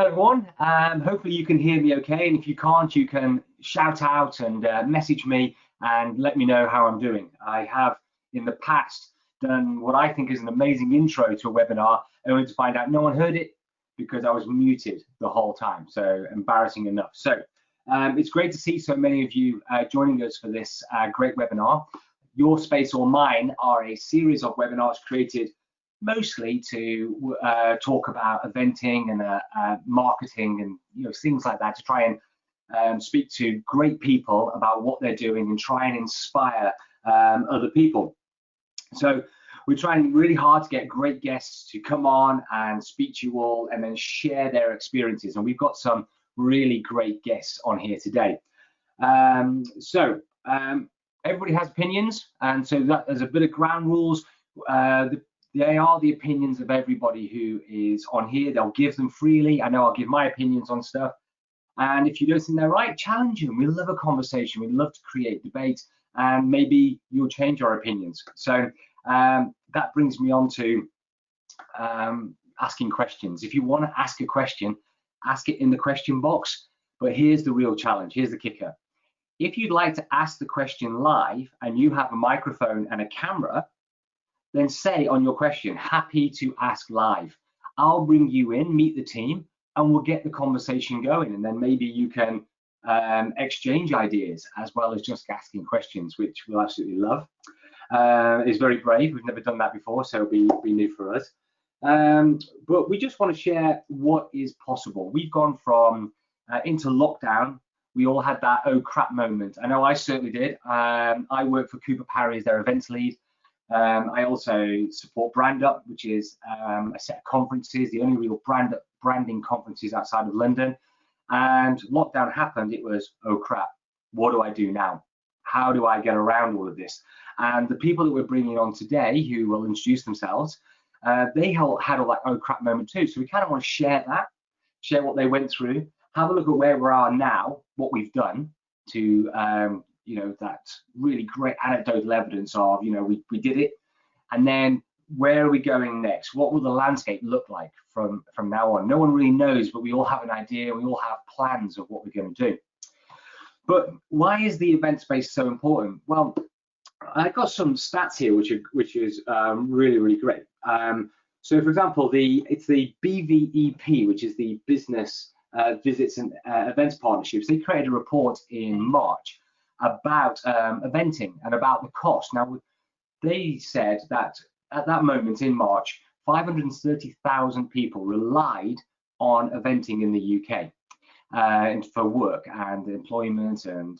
Hello everyone, hopefully you can hear me okay, and if you can't, you can shout out and message me and let me know how I'm doing. I have in the past done what I think is an amazing intro to a webinar, only to find out no one heard it because I was muted the whole time, so embarrassing enough. So it's great to see so many of you joining us for this great webinar. Your Space or Mine are a series of webinars created mostly to talk about eventing and marketing and things like that, to try and speak to great people about what they're doing and try and inspire other people. So we're trying really hard to get great guests to come on and speak to you all and then share their experiences, and we've got some really great guests on here today. Everybody has opinions, and so there's a bit of ground rules. They are the opinions of everybody who is on here. They'll give them freely. I know I'll give my opinions on stuff. And if you don't think they're right, challenge them. We love a conversation. We love to create debate, and maybe you'll change our opinions. So that brings me on to asking questions. If you want to ask a question, ask it in the question box. But here's the real challenge. Here's the kicker. If you'd like to ask the question live and you have a microphone and a camera, then say on your question, happy to ask live. I'll bring you in, meet the team, and we'll get the conversation going. And then maybe you can exchange ideas as well as just asking questions, which we'll absolutely love. It's very brave. We've never done that before, so it'll be new for us. But we just want to share what is possible. We've gone from into lockdown. We all had that oh crap moment. I know I certainly did. I work for Cooper Parry as their events lead. I also support Brand Up, which is a set of conferences, the only real branding conferences outside of London. And lockdown happened. It was, oh crap, what do I do now? How do I get around all of this? And the people that we're bringing on today, who will introduce themselves, they had a like oh crap moment too. So we kind of want to share that, share what they went through, have a look at where we are now, what we've done to that really great anecdotal evidence of, we did it, and then where are we going next? What will the landscape look like from now on? No one really knows, but we all have an idea. We all have plans of what we're going to do. But why is the event space so important? Well, I've got some stats here, which is really, really great. So, for example, it's the BVEP, which is the Business Visits and Events Partnerships. They created a report in March about eventing and about the cost. Now, they said that at that moment in March, 530,000 people relied on eventing in the UK and for work and employment and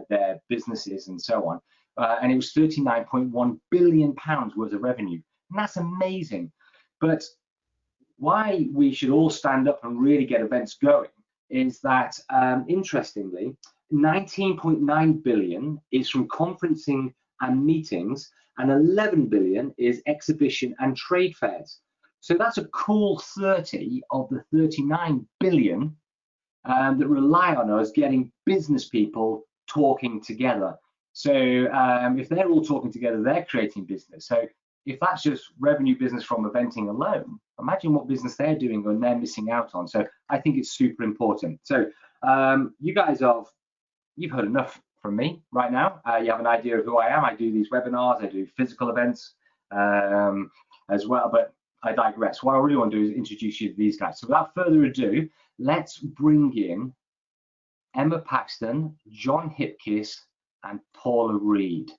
their businesses and so on. And it was £39.1 billion worth of revenue. And that's amazing. But why we should all stand up and really get events going is that, interestingly, 19.9 billion is from conferencing and meetings, and 11 billion is exhibition and trade fairs. So that's a cool 30 of the 39 billion that rely on us getting business people talking together. So if they're all talking together, they're creating business. So if that's just revenue business from eventing alone, imagine what business they're doing and they're missing out on. So I think it's super important. So you guys you've heard enough from me right now. You have an idea of who I am. I do these webinars, I do physical events as well, but I digress. What I really want to do is introduce you to these guys. So without further ado, let's bring in Emma Paxton, John Hipkiss, and Paula Reed.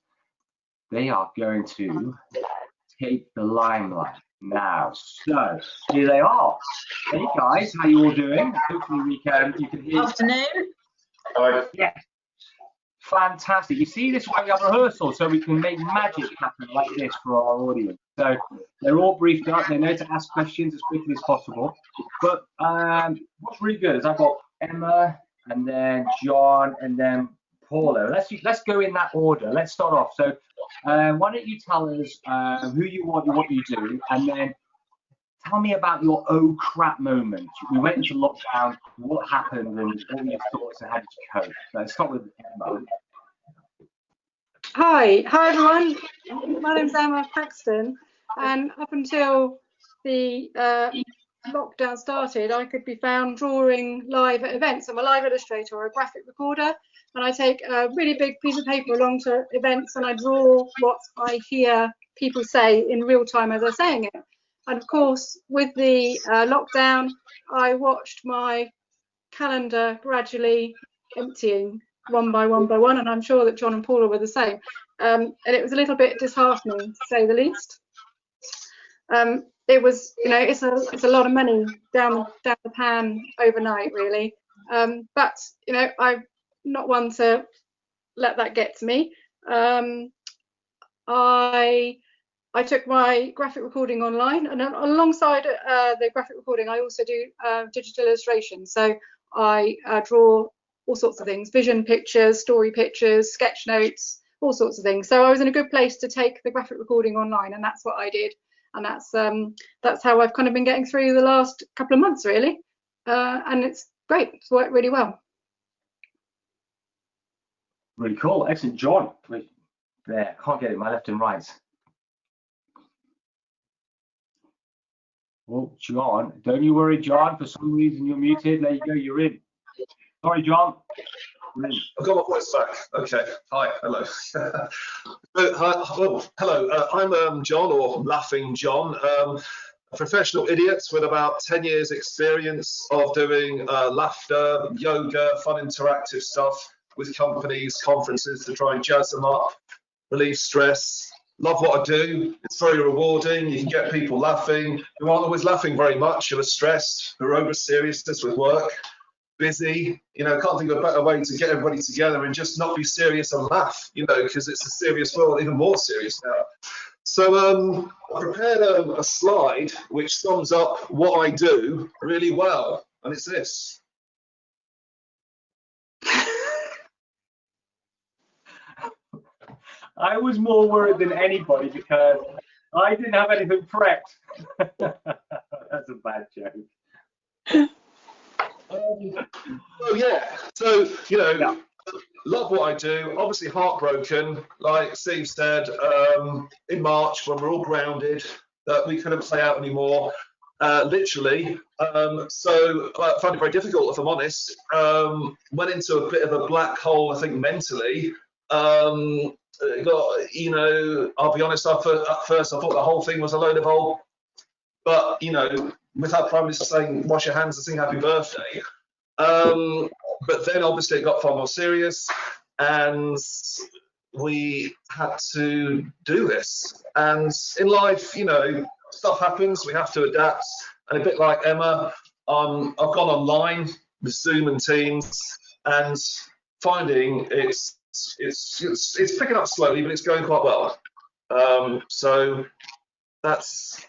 They are going to take the limelight now. So here they are. Hey guys, how you all doing? Hopefully you can hear. Afternoon. Yeah. Fantastic. You see, this is why we have rehearsal, so we can make magic happen like this for our audience. So they're all briefed up. They know to ask questions as quickly as possible. But what's really good is I've got Emma, and then John, and then Paula. Let's go in that order. Let's start off. So why don't you tell us who you are, what you do, and then tell me about your oh crap moment. We went into lockdown, what happened, and all your thoughts and how did you cope? So let's start with Emma. Hi everyone. My name's Emma Paxton, and up until the lockdown started, I could be found drawing live at events. I'm a live illustrator or a graphic recorder, and I take a really big piece of paper along to events and I draw what I hear people say in real time as they're saying it. And of course, with the lockdown, I watched my calendar gradually emptying one by one by one, and I'm sure that John and Paula were the same. And it was a little bit disheartening, to say the least. It was, you know, it's a lot of money down the pan overnight, really. But you know, I'm not one to let that get to me. I took my graphic recording online, and alongside the graphic recording, I also do digital illustration. So I draw all sorts of things: vision pictures, story pictures, sketch notes, all sorts of things. So I was in a good place to take the graphic recording online, and that's what I did. And that's how I've kind of been getting through the last couple of months, really. And it's great. It's worked really well. Really cool. Excellent. John, there, can't get it, my left and right. Oh, John, don't you worry, John. For some reason you're muted. There you go, you're in. Sorry, John. I've got my voice back. Okay. Hi. Hello. Hello. I'm John, or Laughing John, a professional idiot with about 10 years experience of doing laughter, yoga, fun interactive stuff with companies, conferences to try and jazz them up, relieve stress. Love what I do. It's very rewarding. You can get people laughing who aren't always laughing very much, who are stressed, who are over seriousness with work, busy. You know, can't think of a better way to get everybody together and just not be serious and laugh, you know, because it's a serious world, even more serious now. So I prepared a slide which sums up what I do really well, and it's this. I was more worried than anybody because I didn't have anything prepped. That's a bad joke. So yeah, so you know, yeah. Love what I do. Obviously heartbroken, like Steve said, in March when we're all grounded, that we couldn't play out anymore, literally. So I found it very difficult, if I'm honest. Went into a bit of a black hole, I think, mentally. You know, I'll be honest, at first I thought the whole thing was a load of old, but you know, with our Prime Minister saying wash your hands and sing happy birthday, but then obviously it got far more serious and we had to do this. And in life, you know, stuff happens, we have to adapt. And a bit like Emma, I've gone online with Zoom and Teams and finding it's picking up slowly, but it's going quite well. So that's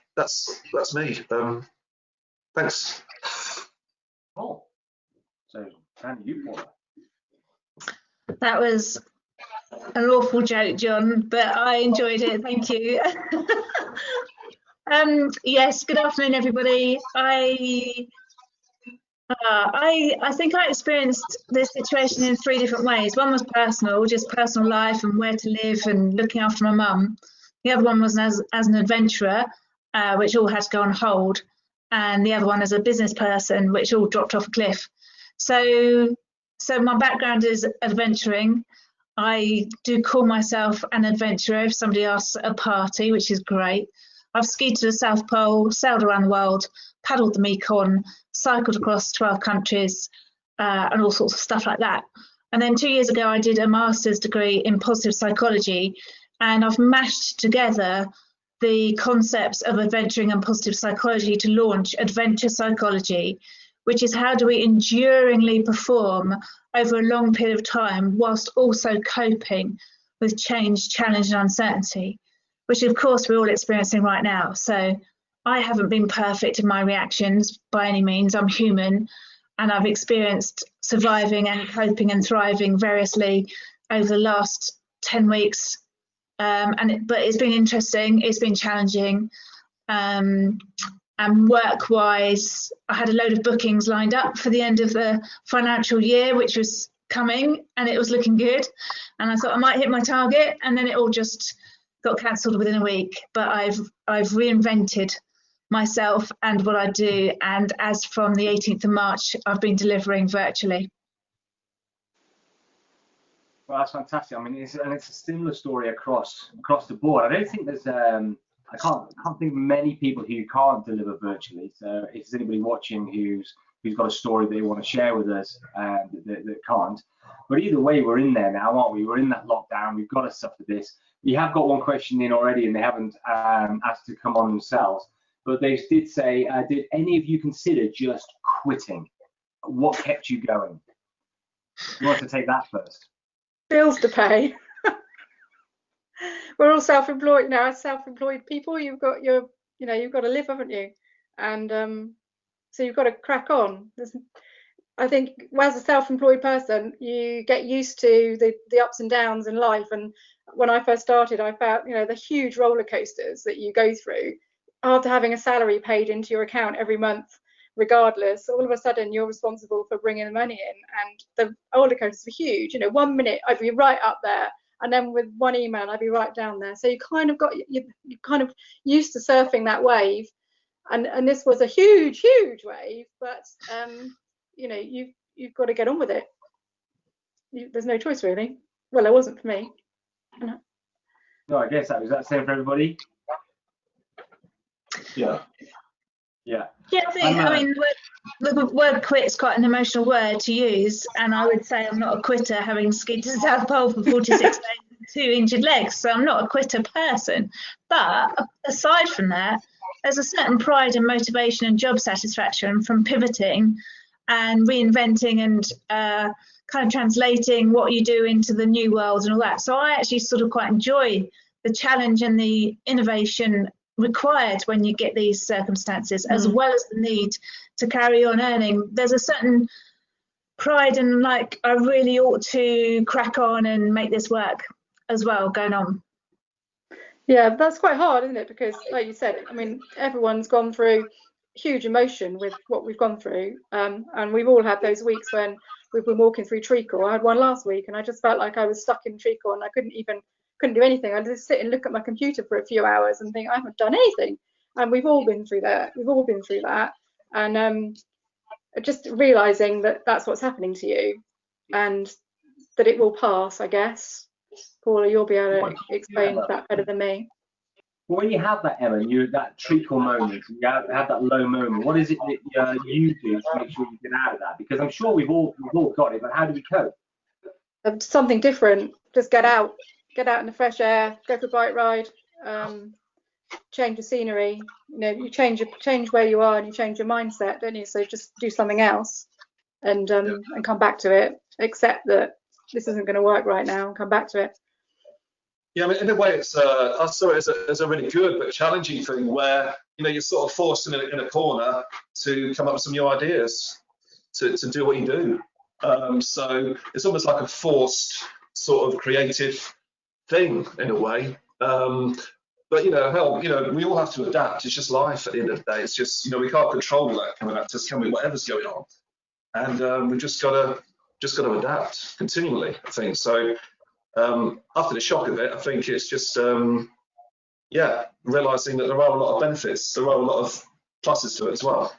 me. Thanks. Cool. So, can you, Paula? That was an awful joke, John, but I enjoyed it. Thank you. Yes. Good afternoon, everybody. I think I experienced this situation in 3 different ways. One was personal, just personal life and where to live and looking after my mum. The other one was as an adventurer, which all had to go on hold. And the other one as a business person, which all dropped off a cliff. So my background is adventuring. I do call myself an adventurer if somebody asks at a party, which is great. I've skied to the South Pole, sailed around the world, paddled the Mekong, cycled across 12 countries, and all sorts of stuff like that. And then 2 years ago, I did a master's degree in positive psychology, and I've mashed together the concepts of adventuring and positive psychology to launch Adventure Psychology, which is how do we enduringly perform over a long period of time whilst also coping with change, challenge and uncertainty, which of course we're all experiencing right now. So I haven't been perfect in my reactions by any means. I'm human, and I've experienced surviving and coping and thriving variously over the last 10 weeks. But it's been interesting, it's been challenging, and work-wise, I had a load of bookings lined up for the end of the financial year, which was coming, and it was looking good, and I thought I might hit my target, and then it all just got cancelled within a week. But I've reinvented myself and what I do. And as from the 18th of March, I've been delivering virtually. Well, that's fantastic. I mean, it's a similar story across the board. I don't think there's I can't think of many people who can't deliver virtually. So if there's anybody watching who's got a story they want to share with us that can't. But either way, we're in there now, aren't we? We're in that lockdown. We've got to suffer this. We have got one question in already, and they haven't asked to come on themselves. But they did say, did any of you consider just quitting? What kept you going? You want to take that first? Bills to pay. We're all self-employed now. As self-employed people, you've got to live, haven't you? And so you've got to crack on. I think as a self-employed person, you get used to the ups and downs in life. And when I first started, I felt, the huge roller coasters that you go through after having a salary paid into your account every month, regardless. All of a sudden, you're responsible for bringing the money in, and the roller coasters were huge. 1 minute I'd be right up there, and then with one email I'd be right down there. So you kind of kind of used to surfing that wave, and this was a huge wave. But you've got to get on with it. There's no choice, really. Well, there wasn't for me. No, I guess that was that same for everybody. Yeah. I mean, the word quit is quite an emotional word to use, and I would say I'm not a quitter, having skied to the South Pole for 46 days with 2 injured legs, so I'm not a quitter person. But aside from that, there's a certain pride and motivation and job satisfaction from pivoting and reinventing and kind of translating what you do into the new world and all that. So I actually sort of quite enjoy the challenge and the innovation required when you get these circumstances, as well as the need to carry on earning. There's a certain pride and like, I really ought to crack on and make this work as well going on. Yeah, that's quite hard, isn't it? Because like you said, I mean, everyone's gone through huge emotion with what we've gone through, and we've all had those weeks when we've been walking through treacle. I had one last week, and I just felt like I was stuck in treacle, and I couldn't do anything. I'd just sit and look at my computer for a few hours and think I haven't done anything. And we've all been through that. And just realizing that that's what's happening to you, and that it will pass, I guess. Paula, you'll be able to explain that better than me. Well, when you have that, Ellen, that treacle moment, you have that low moment. What is it that you do to make sure you get out of that? Because I'm sure we've all got it, but how do we cope? Something different. Just get out in the fresh air, go for a bike ride, change the scenery. You change where you are and you change your mindset, don't you? So just do something else and come back to it. Accept that this isn't going to work right now and come back to it. Yeah, I mean, in a way, I saw it as a really good but challenging thing where you're sort of forced in a corner to come up with some new ideas to do what you do. So it's almost like a forced sort of creative thing in a way. But we all have to adapt. It's just life at the end of the day. It's just we can't control that coming at us, can we? Whatever's going on, and we've just got to adapt continually, I think. So after the shock of it, I think it's just realizing that there are a lot of benefits, there are a lot of pluses to it as well.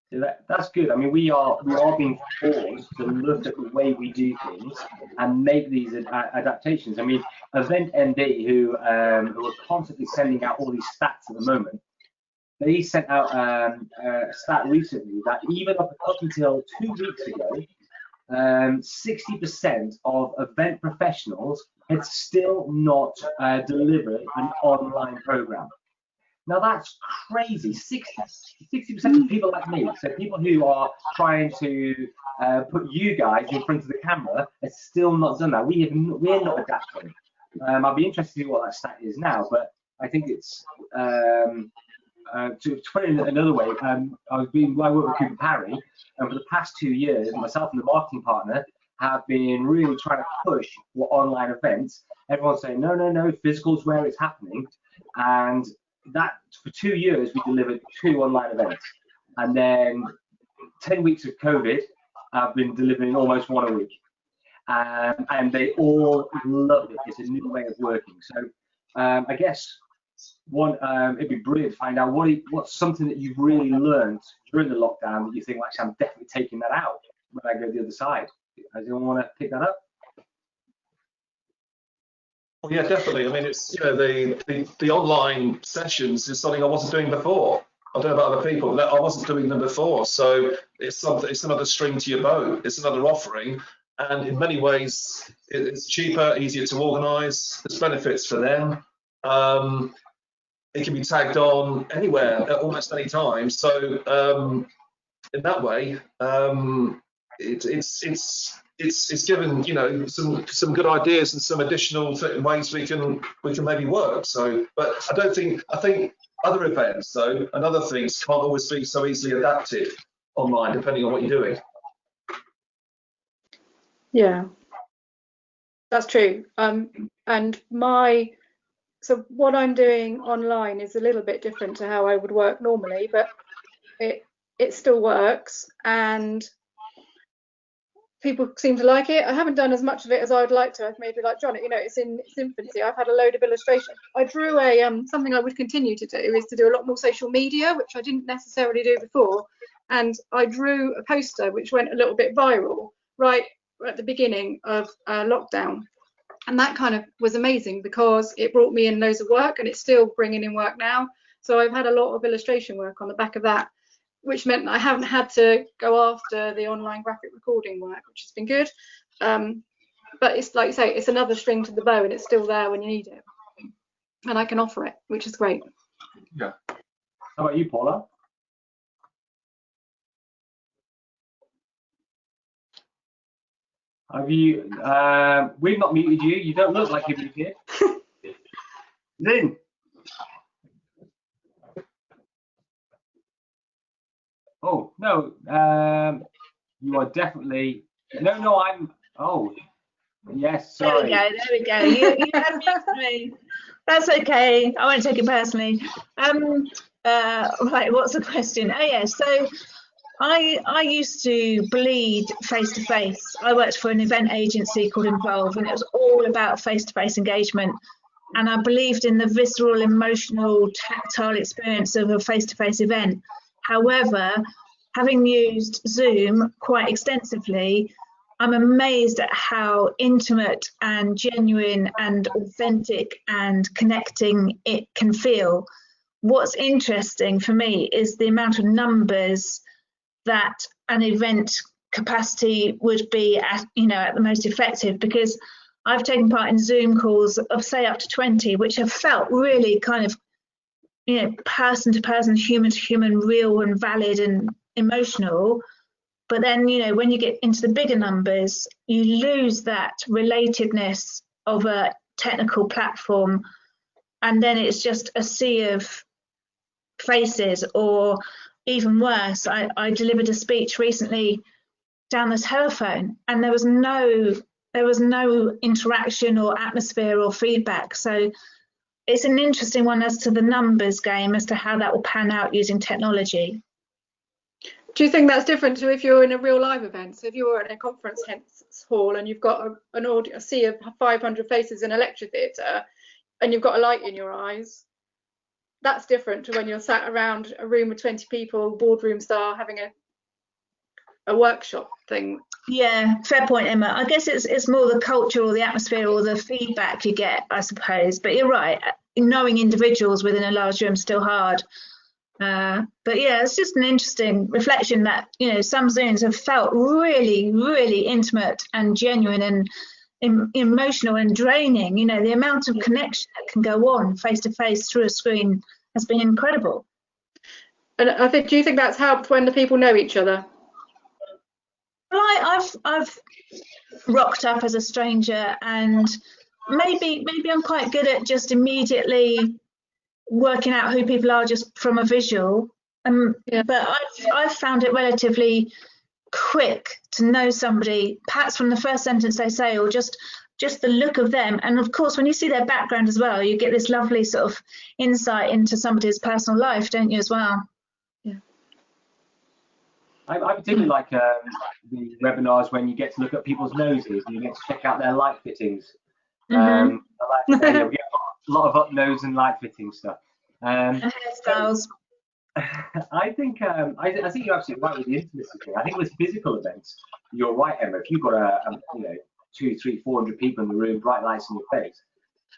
Yeah, that's good. I mean, we are being forced to look at the way we do things and make these adaptations. I mean, Event MD, who are constantly sending out all these stats at the moment, they sent out a stat recently that even up until 2 weeks ago, 60% of event professionals had still not delivered an online program. Now that's crazy. 60% of people like me, so people who are trying to put you guys in front of the camera, have still not done that. We're not adapting. I'd be interested to see what that stat is now, but I think it's to put it in another way. I work with Cooper Parry, and for the past 2 years, myself and the marketing partner have been really trying to push for online events. Everyone's saying no, physical's where it's happening, and that for 2 years we delivered 2 online events, and then 10 weeks of COVID, I've been delivering almost 1 a week, and they all loved it. It's a new way of working. So I guess it'd be brilliant to find out what's something that you've really learned during the lockdown that you think, actually, I'm definitely taking that out when I go the other side. Does anyone want to pick that up? Well, yeah, definitely. I mean, it's, you know, the online sessions is something I wasn't doing before. I don't know about other people, but I wasn't doing them before. So it's another string to your bow. It's another offering, and in many ways, it's cheaper, easier to organise. There's benefits for them. It can be tagged on anywhere, at almost any time. So in that way, it's given, you know, some good ideas and some additional ways we can maybe work. So, but I think other events though and other things can't always be so easily adapted online, depending on what you're doing. Yeah, that's true. So what I'm doing online is a little bit different to how I would work normally, but it still works, and people seem to like it. I haven't done as much of it as I'd like to. I've maybe like John, you know, it's in its infancy. I've had a load of illustration. I drew something I would continue to do is to do a lot more social media, which I didn't necessarily do before. And I drew a poster which went a little bit viral right at the beginning of lockdown. And that kind of was amazing because it brought me in loads of work, and it's still bringing in work now. So I've had a lot of illustration work on the back of that, which meant I haven't had to go after the online graphic recording work, which has been good. But it's like you say, it's another string to the bow, and it's still there when you need it. And I can offer it, which is great. Yeah. How about you, Paula? Have you, we've not muted you. You don't look like you're muted. Lynn. Oh, no, you are definitely, no, oh, yes, sorry. There we go. You have muted me. That's okay. I won't take it personally. Right, what's the question? Oh, yeah, so I used to bleed face-to-face. I worked for an event agency called Involve, and it was all about face-to-face engagement. And I believed in the visceral, emotional, tactile experience of a face-to-face event. However, having used Zoom quite extensively, I'm amazed at how intimate and genuine and authentic and connecting it can feel. What's interesting for me is the amount of numbers that an event capacity would be at, at the most effective, because I've taken part in Zoom calls of, say, up to 20, which have felt really kind of, person to person, human to human, real and valid and emotional. But then, when you get into the bigger numbers, you lose that relatedness of a technical platform. And then it's just a sea of faces, or even worse, I delivered a speech recently down the telephone, and there was no interaction or atmosphere or feedback. So it's an interesting one as to the numbers game, as to how that will pan out using technology. Do you think that's different to if you're in a real live event? So if you're in a conference hall and you've got a sea of 500 faces in a lecture theatre, and you've got a light in your eyes, that's different to when you're sat around a room with 20 people, boardroom style, having a workshop thing. Yeah, fair point, Emma. I guess it's more the culture or the atmosphere or the feedback you get, I suppose. But you're right, knowing individuals within a large room is still hard. But yeah, it's just an interesting reflection that, some Zooms have felt really, really intimate and genuine and emotional and draining. The amount of connection that can go on face to face through a screen has been incredible. And I think, do you think that's helped when the people know each other? Well, I've rocked up as a stranger, and maybe I'm quite good at just immediately working out who people are just from a visual. Yeah. But I've found it relatively quick to know somebody, perhaps from the first sentence they say, or just the look of them. And of course, when you see their background as well, you get this lovely sort of insight into somebody's personal life, don't you, as well? Yeah. I particularly like the webinars when you get to look at people's noses and you get to check out their light fittings. I like to say, a lot of up nose and light fitting stuff. Hairstyles. I think I think you're absolutely right with the intimacy thing. I think with physical events, you're right, Emma. If you've got a 200, 300, 400 people in the room, bright lights in your face,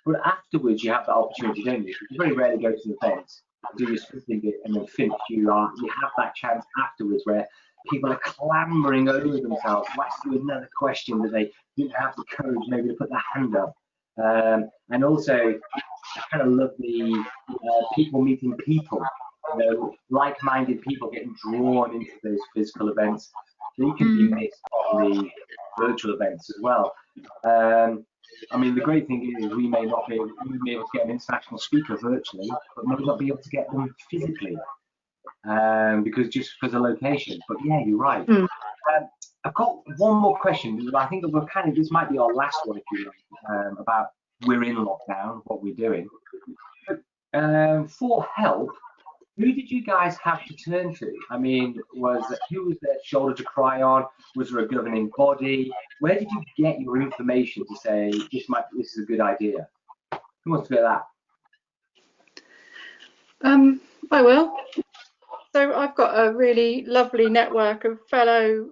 but afterwards you have that opportunity, don't you? You very rarely go to an event, do your scripting bit, and then finish. You have that chance afterwards where people are clambering over themselves to ask you another question that they didn't have the courage maybe to put their hand up. And also, I kind of love the people meeting people. Like-minded people getting drawn into those physical events. They can be missed on the virtual events as well. I mean, the great thing is we may not be able to get an international speaker virtually, but may not be able to get them physically because of location. But yeah, you're right. I've got one more question. I think that this might be our last one, if you like, about we're in lockdown, what we're doing. But, for help, who did you guys have to turn to? I mean, who was their shoulder to cry on? Was there a governing body? Where did you get your information to say this is a good idea? Who wants to get that? I will. So I've got a really lovely network of fellow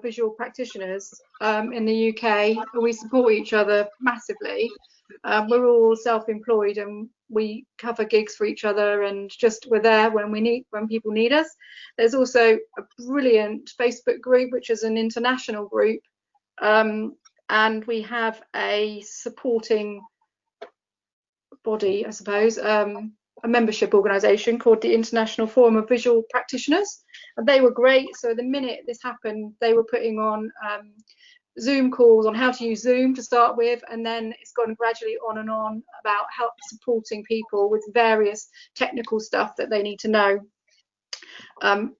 visual practitioners in the UK. We support each other massively. We're all self-employed and we cover gigs for each other, and we're there when people need us. There's also a brilliant Facebook group, which is an international group, and we have a supporting body, I suppose, a membership organisation called the International Forum of Visual Practitioners, and they were great. So the minute this happened, they were putting on Zoom calls on how to use Zoom to start with, and then it's gone gradually on and on about help supporting people with various technical stuff that they need to know, and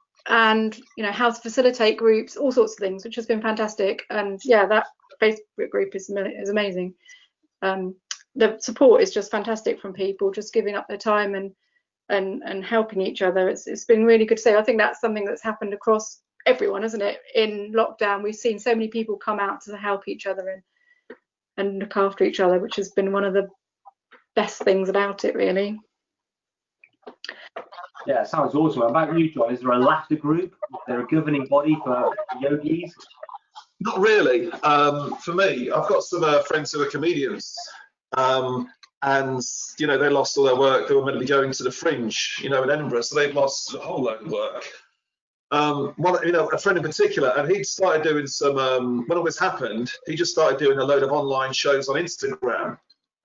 how to facilitate groups, all sorts of things, which has been fantastic. And yeah, that Facebook group is amazing. The support is just fantastic from people just giving up their time and helping each other. It's been really good to see. I think that's something that's happened across everyone, isn't it? In lockdown, we've seen so many people come out to help each other and look after each other, which has been one of the best things about it, really. Yeah, sounds awesome. About you, John, is there a laughter group? Is there a governing body for yogis? Not really. For me, I've got some friends who are comedians, and they lost all their work. They were meant to be going to the Fringe, in Edinburgh, so they've lost a whole load of work. A friend in particular, and he'd started doing some, when all this happened, he just started doing a load of online shows on Instagram,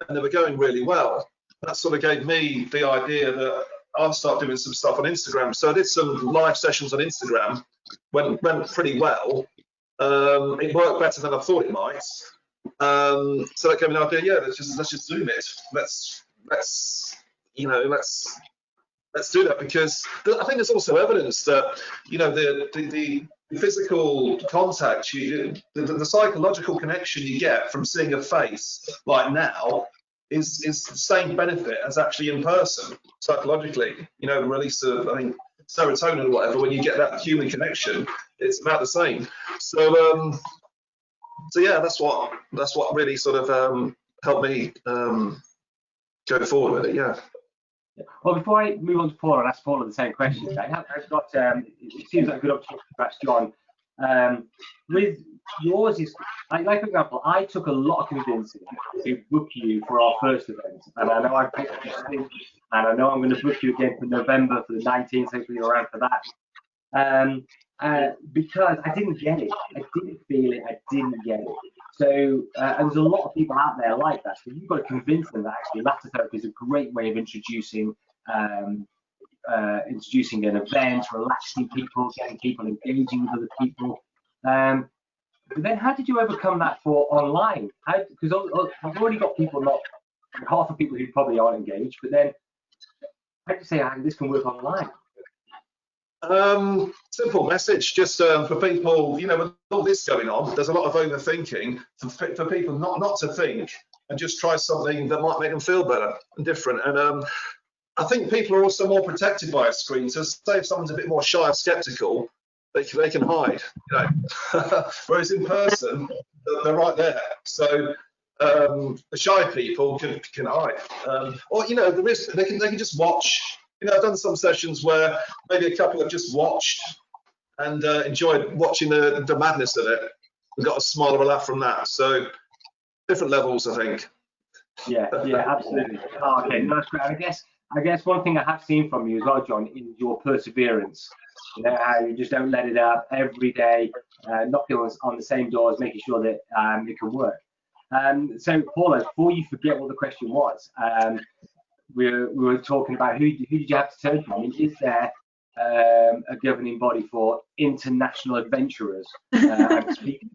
and they were going really well. That sort of gave me the idea that I'll start doing some stuff on Instagram. So I did some live sessions on Instagram, went pretty well. It worked better than I thought it might. So that gave me an idea, yeah, let's just Zoom it. Let's do that, because I think there's also evidence that the physical contact, the psychological connection you get from seeing a face like now is the same benefit as actually in person psychologically. The release of, I think, serotonin or whatever, when you get that human connection, it's about the same. So yeah, that's what really sort of helped me go forward with it. Yeah. Well, before I move on to Paul and ask Paul the same question, I've got, it seems like a good opportunity to ask John. With yours is, like for example, I took a lot of convincing to book you for our first event, and I know I've booked you since, and I know I'm going to book you again for November for the 19th, hopefully you're around for that. Because I didn't get it. I didn't feel it. I didn't get it. So there's a lot of people out there like that. So you've got to convince them that actually laughter therapy is a great way of introducing an event, relaxing people, getting people engaging with other people. But then how did you overcome that for online? Because I've already got people, not half the people who probably aren't engaged, but then how do you say this can work online? Simple message, just for people, with all this going on, there's a lot of overthinking for people not to think and just try something that might make them feel better and different. And I think people are also more protected by a screen. So say if someone's a bit more shy or skeptical, they can hide, Whereas in person, they're right there. So shy people can hide. Or, you know, they can just watch. You know, I've done some sessions where maybe a couple have just watched and enjoyed watching the madness of it and got a smile or a laugh from that. So different levels, I think. Yeah, absolutely. Oh, okay, no, that's great. I guess one thing I have seen from you as well, John, is your perseverance. You know, how you just don't let it up every day, knocking on the same doors, making sure that it can work. So, Paula, before you forget what the question was, we were talking about who did you have to turn to? I mean, is there a governing body for international adventurers and speakers?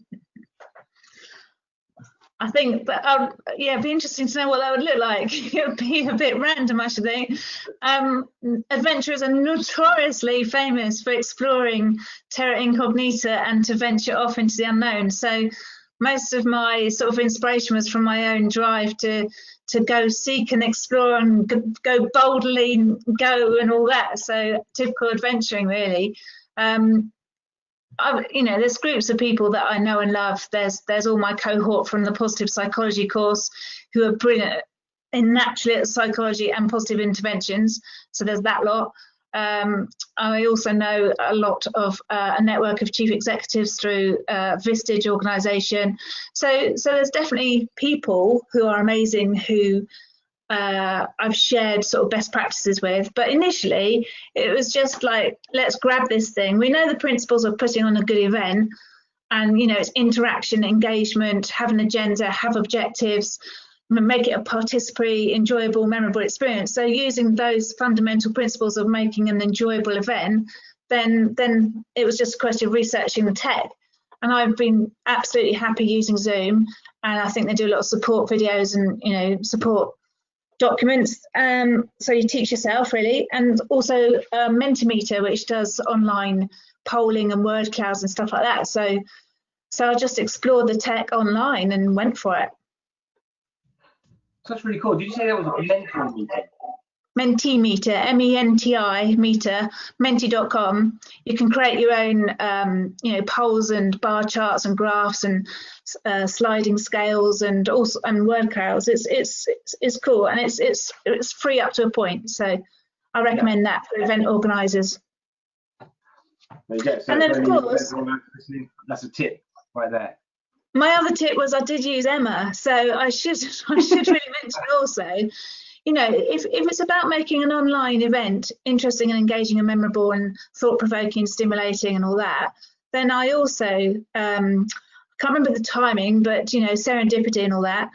I think that, yeah, it'd be interesting to know what that would look like. It would be a bit random, I should think. Adventurers are notoriously famous for exploring terra incognita and to venture off into the unknown. So most of my sort of inspiration was from my own drive to go seek and explore and go boldly go and all that. So typical adventuring, really. You know, there's groups of people that I know and love. There's all my cohort from the positive psychology course who are brilliant in naturally psychology and positive interventions. So there's that lot. I also know a lot of a network of chief executives through Vistage organisation. So there's definitely people who are amazing who I've shared sort of best practices with, but initially it was just like, let's grab this thing. We know the principles of putting on a good event, and you know, it's interaction, engagement, have an agenda, have objectives, make it a participatory, enjoyable, memorable experience. So using those fundamental principles of making an enjoyable event, then it was just a question of researching the tech. And I've been absolutely happy using Zoom, and I think they do a lot of support videos and, you know, support documents, so you teach yourself really, and also Mentimeter, which does online polling and word clouds and stuff like that. So I just explored the tech online and went for it. So that's really cool. Did you say that was a mentor meeting? Mentimeter, MENTI meter, menti.com. You can create your own, you know, polls and bar charts and graphs and sliding scales and also word clouds. It's cool, and it's free up to a point. So I recommend that for event organisers. There you go. So and then of course, that's a tip right there. My other tip was I did use Emma, so I should really mention also. You know, if it's about making an online event interesting and engaging and memorable and thought-provoking, stimulating and all that, then I also, can't remember the timing, but, you know, serendipity and all that,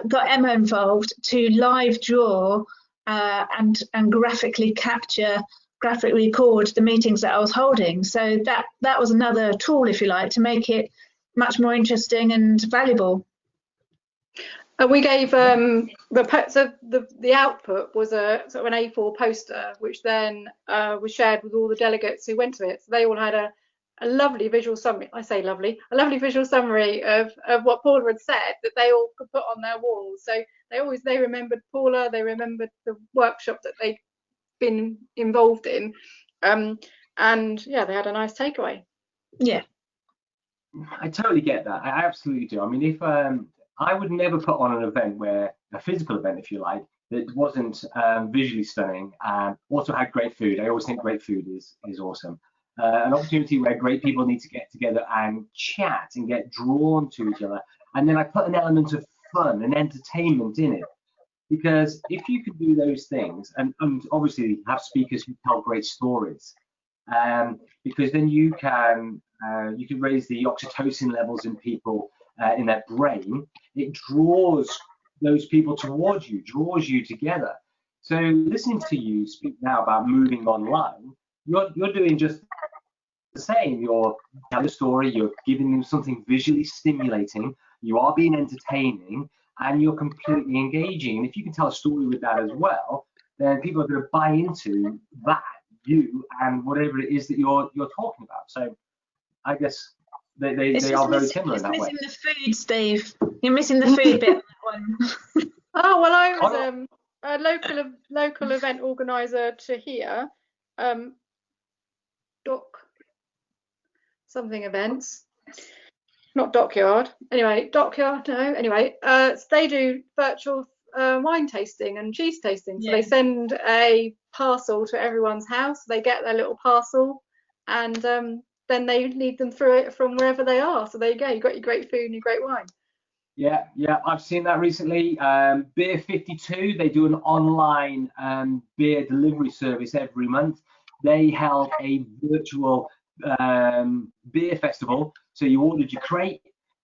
got Emma involved to live draw and graphically capture, graphically record the meetings that I was holding. So that was another tool, if you like, to make it much more interesting and valuable. We gave the output was a sort of an A4 poster, which then was shared with all the delegates who went to it. So they all had a lovely visual summary. I say lovely, a lovely visual summary of what Paula had said that they all could put on their walls. So they remembered Paula, they remembered the workshop that they'd been involved in, and yeah, they had a nice takeaway. Yeah, I totally get that. I absolutely do. I mean, if I would never put on an event a physical event, if you like, that wasn't visually stunning and also had great food. I always think great food is awesome. An opportunity where great people need to get together and chat and get drawn to each other. And then I put an element of fun and entertainment in it. Because if you can do those things, and obviously have speakers who tell great stories, because then you can raise the oxytocin levels in people in their brain. It draws those people towards you, draws you together. So listening to you speak now about moving online, you're doing just the same. You're telling a story, you're giving them something visually stimulating, you are being entertaining, and you're completely engaging. And if you can tell a story with that as well, then people are going to buy into that, you, and whatever it is that you're talking about. So I guess they are very similar in that way. You're missing the food, Steve. You're missing the food bit on that one. Oh, well, I was a local event organiser to here, doc something events. not Dockyard. Anyway, Dockyard, no. Anyway, so they do virtual wine tasting and cheese tasting. So they send a parcel to everyone's house. They get their little parcel, and then they lead them through it from wherever they are. So there you go. You've got your great food and your great wine. Yeah, I've seen that recently. Beer 52, they do an online beer delivery service every month. They held a virtual beer festival. So you ordered your crate,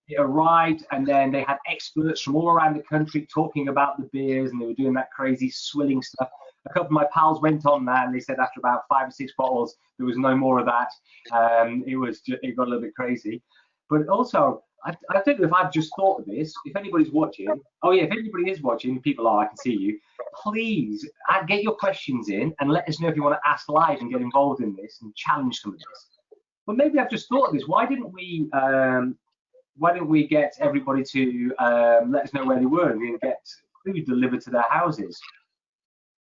it arrived, and then they had experts from all around the country talking about the beers, and they were doing that crazy swilling stuff. A couple of my pals went on that, and they said after about 5 or 6 bottles, there was no more of that. It got a little bit crazy. But also, I don't know if I've just thought of this. If anybody's watching, if anybody is watching, people are, I can see you. Please get your questions in and let us know if you want to ask live and get involved in this and challenge some of this. But maybe I've just thought of this. Why didn't we get everybody to let us know where they were and get food delivered to their houses?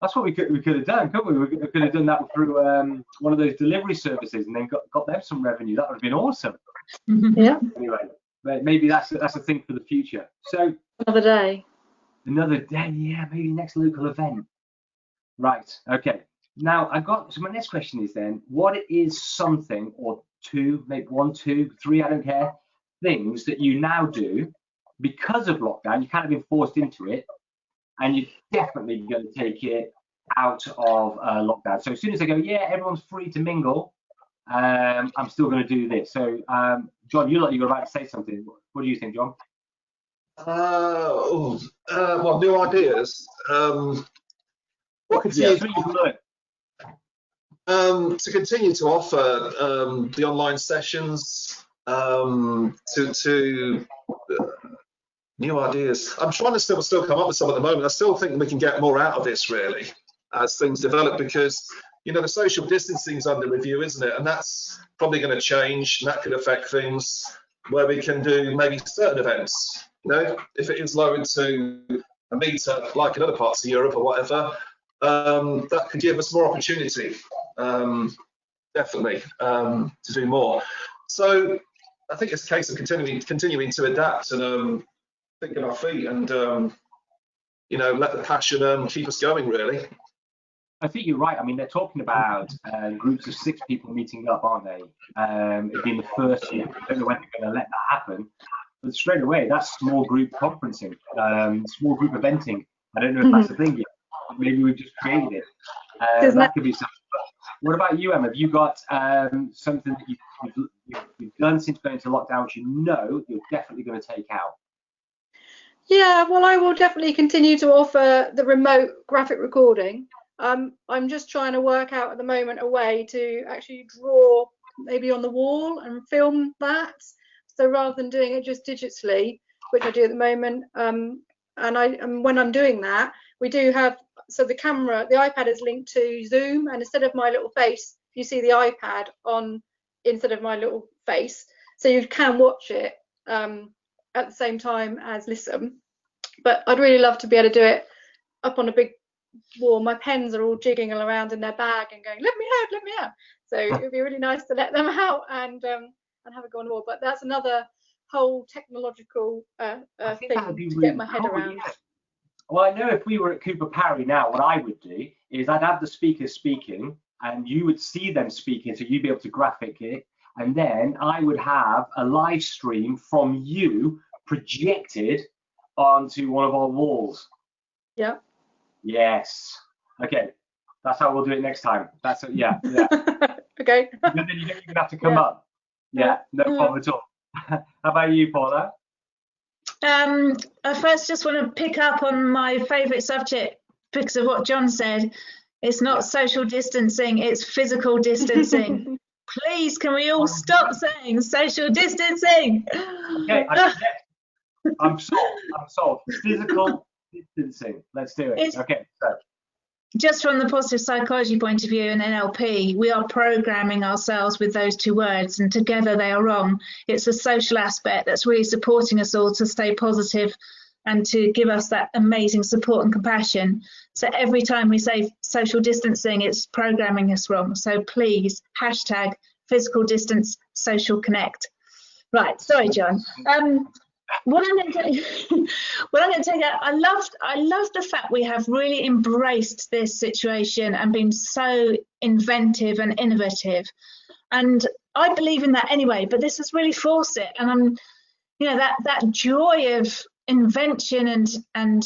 That's what we could have done, couldn't we? We could have done that through one of those delivery services and then got them some revenue. That would have been awesome. Yeah. Anyway. But maybe that's a thing for the future. So another day, yeah, maybe next local event. Right, okay. Now so my next question is then, what is something or two, maybe 1, 2, 3, I don't care, things that you now do because of lockdown? You kind of been forced into it, and you're definitely going to take it out of lockdown. So as soon as they go, yeah, everyone's free to mingle, I'm still going to do this. So, John, you were about to say something. What do you think, John? Well, new ideas. To continue to offer the online sessions, to new ideas. I'm trying to still come up with some at the moment. I still think we can get more out of this really as things develop, because the social distancing is under review, isn't it? And that's probably going to change, and that could affect things where we can do maybe certain events. If it is lowered to a metre, like in other parts of Europe or whatever, that could give us more opportunity, definitely, to do more. So I think it's a case of continuing to adapt and think on our feet and let the passion keep us going, really. I think you're right. I mean, they're talking about groups of 6 people meeting up, aren't they? It'd been the first year. I don't know when they're going to let that happen. But straight away, that's small group conferencing, small group eventing. I don't know if that's the thing yet. Maybe we've just created it. That could be something. What about you, Emma? Have you got something that you've done since going into lockdown, which you're definitely going to take out? Yeah, well, I will definitely continue to offer the remote graphic recording. I'm just trying to work out at the moment a way to actually draw maybe on the wall and film that. So rather than doing it just digitally, which I do at the moment, and when I'm doing that, we do have, so the iPad is linked to Zoom, and instead of my little face, you see the iPad on instead of my little face, so you can watch it at the same time as listen. But I'd really love to be able to do it up on a big wall. My pens are all jigging around in their bag and going, let me out. So it would be really nice to let them out and have it go on the wall. But that's another whole technological thing to get my head around. Yeah. Well, I know if we were at Cooper Parry now, what I would do is I'd have the speakers speaking and you would see them speaking, so you'd be able to graphic it, and then I would have a live stream from you projected onto one of our walls. Yeah. Yes. Okay. That's how we'll do it next time. Yeah. Okay. And then you don't even have to come up. Yeah, no problem at all. How about you, Paula? I first just want to pick up on my favourite subject because of what John said. It's not social distancing, it's physical distancing. Please, can we all stop saying social distancing? Okay, I'm sold. Physical distancing. Let's do it. Okay. So. Just from the positive psychology point of view in NLP, we are programming ourselves with those 2 words, and together they are wrong. It's the social aspect that's really supporting us all to stay positive and to give us that amazing support and compassion. So every time we say social distancing, it's programming us wrong. So please, # physical distance, social connect. Right, sorry, John. What I'm going to take out, I love the fact we have really embraced this situation and been so inventive and innovative, and I believe in that anyway. But this has really forced it, and I'm, that joy of invention and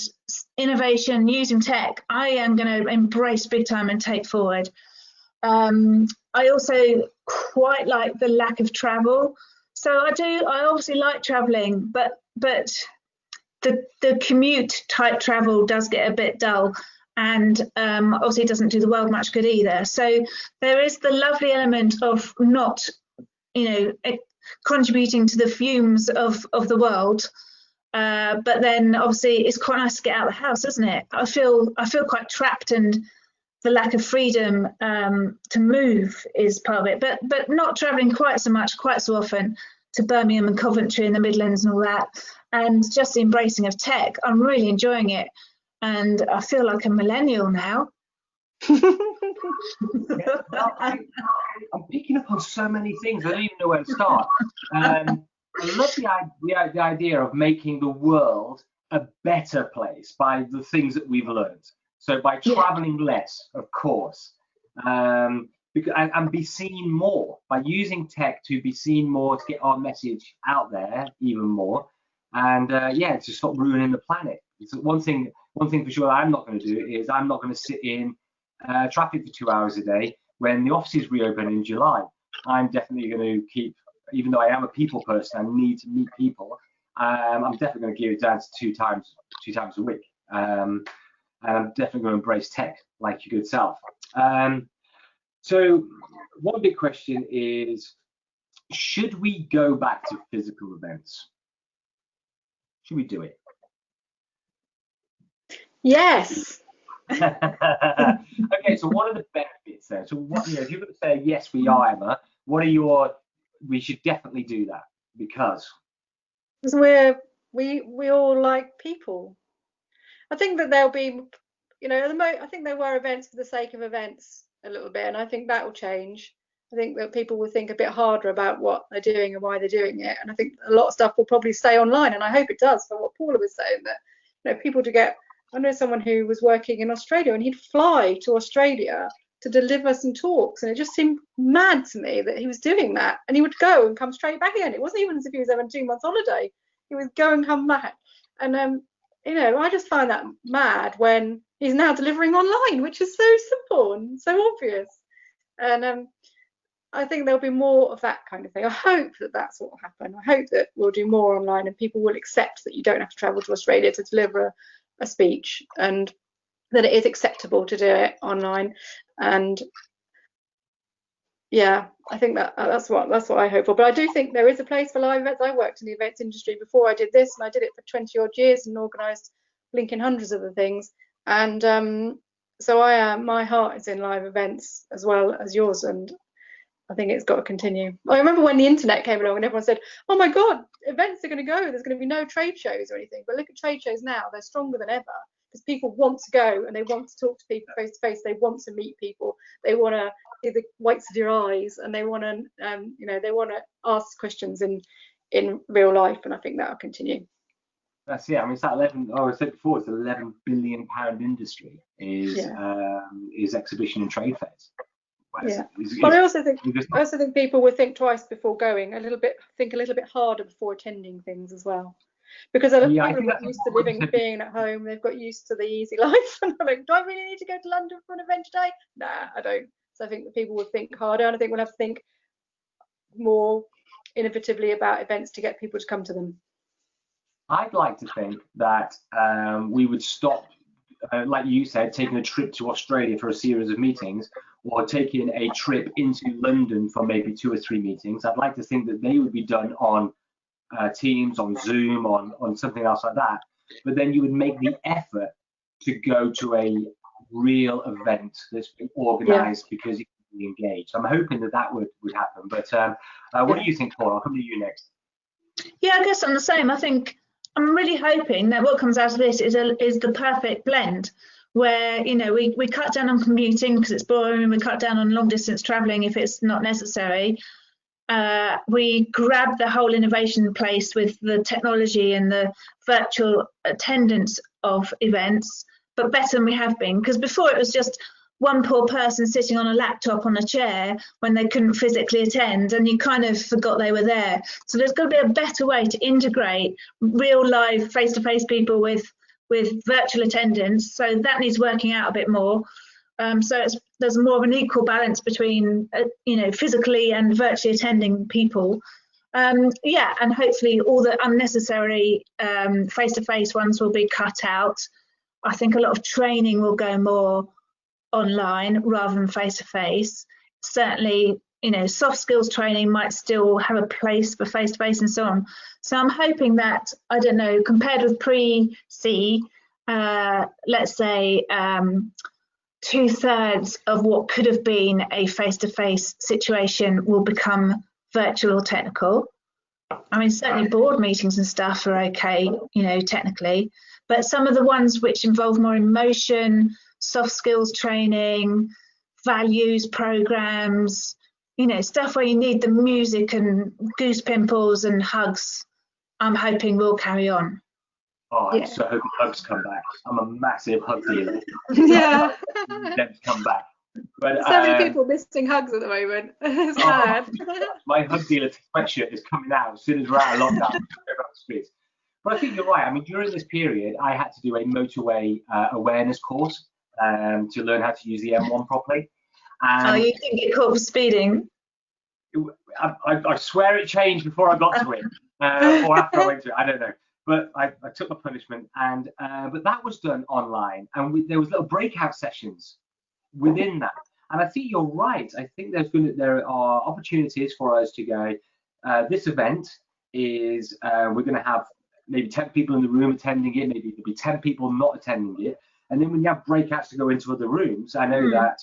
innovation using tech, I am going to embrace big time and take forward. I also quite like the lack of travel. So I obviously like traveling, but the commute type travel does get a bit dull, and obviously it doesn't do the world much good either. So there is the lovely element of not, contributing to the fumes of the world. But then obviously it's quite nice to get out of the house, isn't it? I feel quite trapped, and the lack of freedom to move is part of it, but not traveling quite so often to Birmingham and Coventry and the Midlands and all that, and just the embracing of tech. I'm really enjoying it, and I feel like a millennial now. I'm picking up on so many things. I don't even know where to start. I love the idea of making the world a better place by the things that we've learned. So by traveling less, of course, and be seen more, by using tech to be seen more, to get our message out there even more, and to stop ruining the planet. It's one thing for sure I'm not going to do is I'm not going to sit in traffic for 2 hours a day when the offices reopen in July. I'm definitely going to keep, even though I am a people person, I need to meet people. I'm definitely going to give it down to two times a week. And I'm definitely going to embrace tech like your good self. So one big question is, should we go back to physical events? Should we do it? Yes. Okay, so what are the benefits then? So what, if you're going to say yes, we are, Emma, what are we should definitely do that because we all like people. I think that there'll be, I think there were events for the sake of events a little bit, and I think that will change. I think that people will think a bit harder about what they're doing and why they're doing it, and I think a lot of stuff will probably stay online, and I hope it does. For what Paula was saying, that people to get. I know someone who was working in Australia, and he'd fly to Australia to deliver some talks, and it just seemed mad to me that he was doing that, and he would go and come straight back again. It wasn't even as if he was having 2 months holiday. He would go and come back, and I just find that mad when he's now delivering online, which is so simple and so obvious. And I think there'll be more of that kind of thing. I hope that that's what will happen. I hope that we'll do more online, and people will accept that you don't have to travel to Australia to deliver a speech, and that it is acceptable to do it online. And I think that's what I hope for. But I do think there is a place for live events. I worked in the events industry before I did this, and I did it for 20 odd years and organised blinking hundreds of the things. And so my heart is in live events as well as yours, and I think it's got to continue. I remember when the internet came along and everyone said, oh my God, events are going to go, there's going to be no trade shows or anything. But look at trade shows now, they're stronger than ever, because people want to go and they want to talk to people face to face. They want to meet people. They want to see the whites of your eyes, and they want to, they want to ask questions in real life. And I think that'll continue. That's it. I mean, it's that 11. Oh, I said before, it's an £11 billion industry is exhibition and trade fairs. But I also think people will think twice before going. Think a little bit harder before attending things as well, because people have got used to being at home. They've got used to the easy life, and they're like, do I really need to go to London for an event today? Nah, I don't. So I think that people will think harder, and I think we'll have to think more innovatively about events to get people to come to them. I'd like to think that we would stop, like you said, taking a trip to Australia for a series of meetings, or taking a trip into London for maybe 2 or 3 meetings. I'd like to think that they would be done on Teams, on Zoom, on something else like that. But then you would make the effort to go to a real event that's been organised because you can be engaged. I'm hoping that would happen. But what do you think, Paul? I'll come to you next. Yeah, I guess I'm the same. I think I'm really hoping that what comes out of this is the perfect blend, where we cut down on commuting because it's boring, we cut down on long distance travelling if it's not necessary, we grabbed the whole innovation place with the technology and the virtual attendance of events, but better than we have been, because before it was just one poor person sitting on a laptop on a chair when they couldn't physically attend, and you kind of forgot they were there. So there's got to be a better way to integrate real live face-to-face people with virtual attendance. So that needs working out a bit more. So there's more of an equal balance between physically and virtually attending people. And hopefully all the unnecessary face-to-face ones will be cut out. I think a lot of training will go more online rather than face-to-face. Certainly, soft skills training might still have a place for face-to-face and so on. So I'm hoping that, I don't know, compared with pre-C, let's say 2/3 of what could have been a face-to-face situation will become virtual or technical. I mean, certainly board meetings and stuff are okay, technically, but some of the ones which involve more emotion, soft skills training, values programs, stuff where you need the music and goose pimples and hugs, I'm hoping will carry on. Oh, I'm so hoping hugs come back. I'm a massive hug dealer. Yeah. Them to come back. But so many people missing hugs at the moment. It's sad. My hug dealer sweatshirt is coming out as soon as we're out of lockdown. But I think you're right. I mean, during this period, I had to do a motorway awareness course to learn how to use the M1 properly. And you didn't get caught for speeding? I swear it changed before I got to it, or after I went to it. I don't know. But I took my punishment, and but that was done online, and there was little breakout sessions within that. And I think you're right. I think there are opportunities for us to go. This event is we're going to have maybe 10 people in the room attending it. Maybe there'll be 10 people not attending it. And then when you have breakouts to go into other rooms, I know that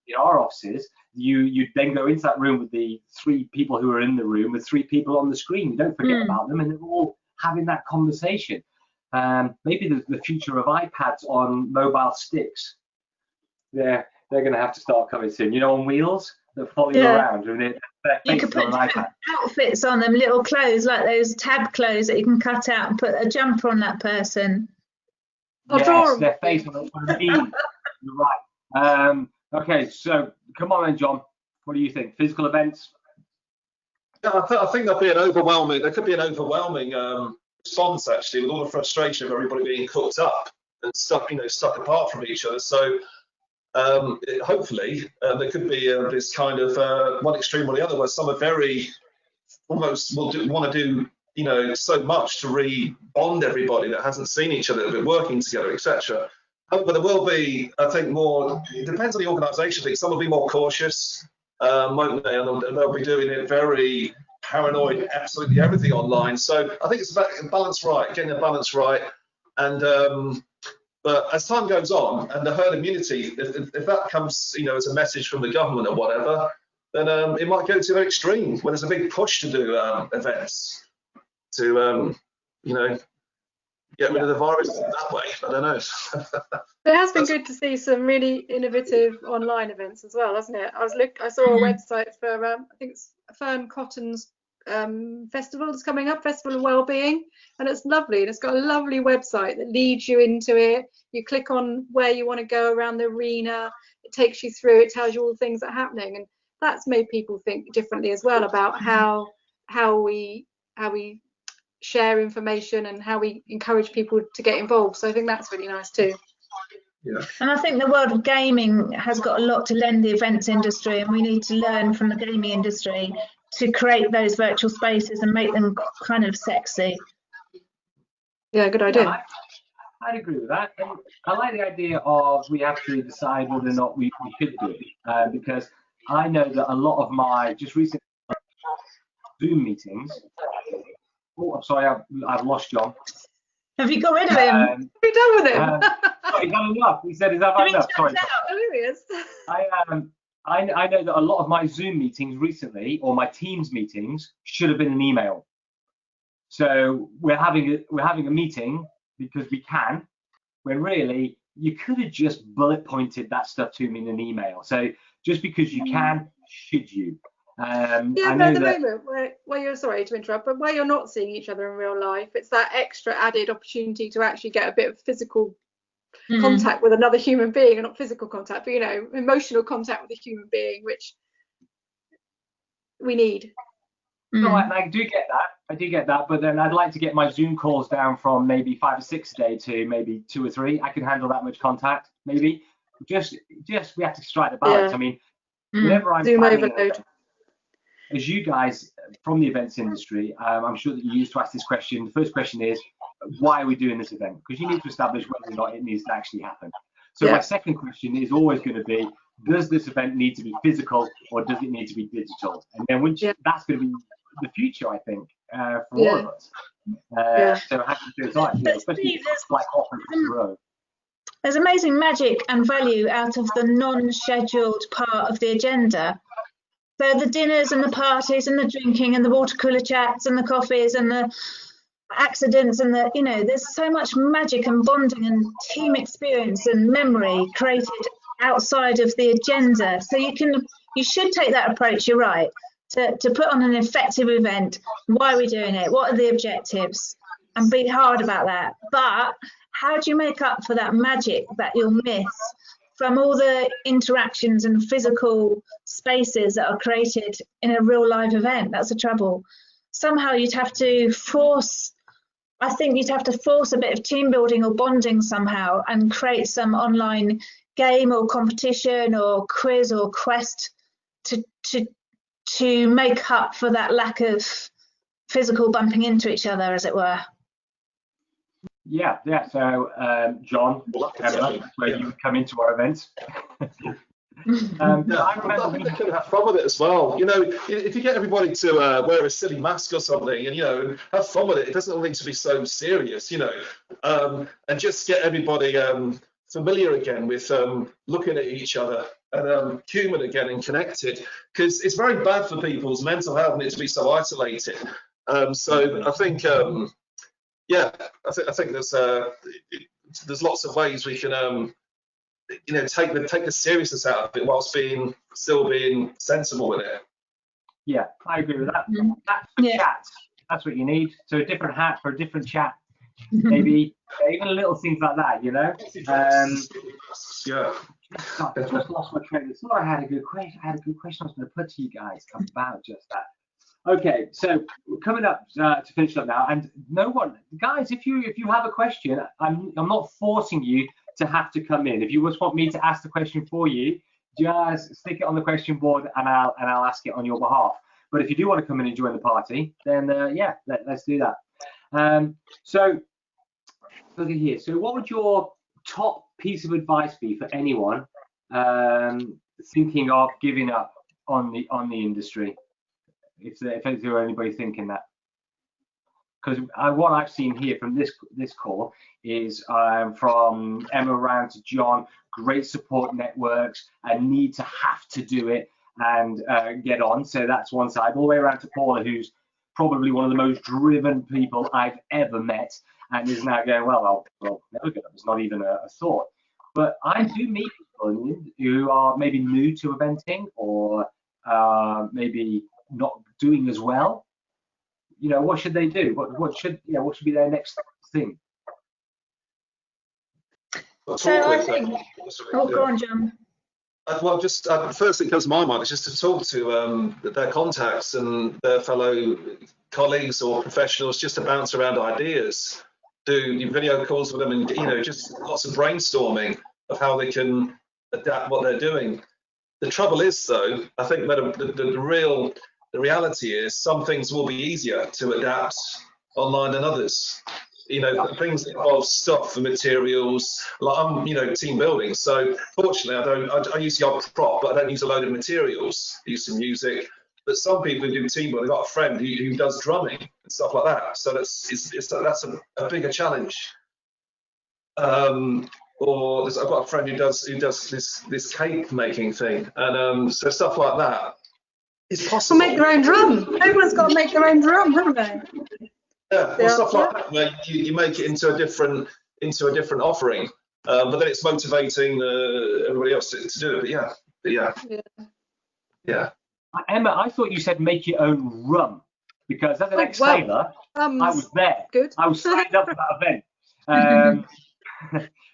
in our offices, you then go into that room with the 3 people who are in the room with 3 people on the screen. You don't forget about them, and they're all having that conversation. Maybe the future of iPads on mobile sticks. They're going to have to start coming soon. On wheels that follow you around. And you could put outfits on them, little clothes like those tab clothes that you can cut out and put a jumper on that person. Yes, their face on the knee. You're right. Okay, so come on then, John. What do you think? Physical events? Yeah, I think there could be an overwhelming response, actually, with all the frustration of everybody being cooked up and stuck apart from each other. So hopefully there could be this kind of one extreme or the other, where some are very almost want to do so much to re-bond everybody that hasn't seen each other, been working together, etc. But there will be, I think, more. It depends on the organisation. I think some will be more cautious, won't they? And they'll be doing it very paranoid, absolutely everything online. So I think it's about getting the balance right. And but as time goes on, and the herd immunity, if that comes, as a message from the government or whatever, then it might go to the extreme when there's a big push to do events to, get rid of the virus that way. I don't know. It has been good to see some really innovative online events as well, hasn't it? I saw a website for I think it's Fern Cotton's festival that's coming up, Festival of Wellbeing, and it's lovely, and it's got a lovely website that leads you into it. You click on where you want to go around the arena, it takes you through, it tells you all the things that are happening, and that's made people think differently as well about how we share information and how we encourage people to get involved. So I think that's really nice too. Yeah. And I think the world of gaming has got a lot to lend the events industry, and we need to learn from the gaming industry to create those virtual spaces and make them kind of sexy. Yeah, good idea. Yeah, I'd agree with that. And I like the idea of we have to decide whether or not we should do it, because I know that a lot of my just recent Zoom meetings. Oh, I'm sorry, I've lost John. Have you got rid of him? What have you done with him? He's had enough. He said he's had enough. Sorry. Hilarious. I know that a lot of my Zoom meetings recently, or my Teams meetings, should have been an email. So we're having a meeting because we can, when really you could have just bullet pointed that stuff to me in an email. So just because you can, should you? Yeah, I but know at the that, moment, where you're, sorry to interrupt, but where you're not seeing each other in real life, it's that extra added opportunity to actually get a bit of physical contact with another human being, and not physical contact, but, you know, emotional contact with a human being, which we need. no, I do get that. I do get that, but then I'd like to get my Zoom calls down from maybe 5 or 6 a day to maybe 2 or 3. I can handle that much contact, maybe. Just we have to strike the balance. Yeah. I mean, whenever I'm Zoom planning an overload. event, as you guys from the events industry, I'm sure that you used to ask this question. The first question is, why are we doing this event? Because you need to establish whether or not it needs to actually happen. So Yeah. my second question is always going to be, does this event need to be physical or does it need to be digital? And then once that's going to be the future, I think, for all of us. So how do you decide? You know, especially like offering to grow. There's amazing magic and value out of the non-scheduled part of the agenda. So the dinners and the parties and the drinking and the water cooler chats and the coffees and the accidents and the, you know, there's so much magic and bonding and team experience and memory created outside of the agenda. So you should take that approach, you're right, to put on an effective event. Why are we doing it? What are the objectives? And be hard about that. But how do you make up for that magic that you'll miss from all the interactions and physical spaces that are created in a real live event? That's the trouble. Somehow you'd have to force, I think you'd have to force a bit of team building or bonding somehow and create some online game or competition or quiz or quest to make up for that lack of physical bumping into each other, as it were. Yeah. So, John, that's where you would come into our events. I think they can have fun with it as well. You know, if you get everybody to wear a silly mask or something, and, you know, have fun with it, it doesn't all need to be so serious, you know, and just get everybody familiar again with looking at each other and human again and connected, because it's very bad for people's mental health and it to be so isolated. So I think, I think there's lots of ways we can you know, take the seriousness out of it whilst still being sensible with it. Yeah, I agree with that. That's for chat. That's what you need. So a different hat for a different chat. Maybe even little things like that, you know. I just lost my train of thought. I had a good question. I was going to put to you guys about just that. Okay, so we're coming up to finish up now, and no one, guys, if you have a question, I'm not forcing you to have to come in. If you just want me to ask the question for you, just stick it on the question board and I'll ask it on your behalf. But if you do want to come in and join the party, then let's do that. So look at here. So what would your top piece of advice be for anyone thinking of giving up on the industry? If there's anybody thinking that. Because what I've seen here from this call is from Emma around to John, great support networks, a need to have to do it and get on. So that's one side. All the way around to Paula, who's probably one of the most driven people I've ever met, and is now going, well, never good. It's not even a thought. But I do meet people who are maybe new to eventing or maybe not doing as well. You know, what should they do? What should be their next thing? So I think. Go on, John. Well, just first thing that comes to my mind is just to talk to their contacts and their fellow colleagues or professionals, just to bounce around ideas, do video calls with them, and, you know, just lots of brainstorming of how they can adapt what they're doing. The trouble is, though, I think that the reality is some things will be easier to adapt online than others. You know, things that involve stuff and materials, like I'm, you know, team building. So fortunately, I use the odd prop, but I don't use a load of materials. I use some music. But some people who do team building, I've got a friend who does drumming and stuff like that. So that's a bigger challenge. Or I've got a friend who does this cake making thing, and so stuff like that. It's possible. Make their own drum. Everyone's got to make their own drum, haven't they? Yeah, well, stuff like that, where you make it into a different offering, but then it's motivating everybody else to do it. But yeah. Emma, I thought you said make your own rum, because as an ex-sailor, I was there. Good. I was signed up for that event.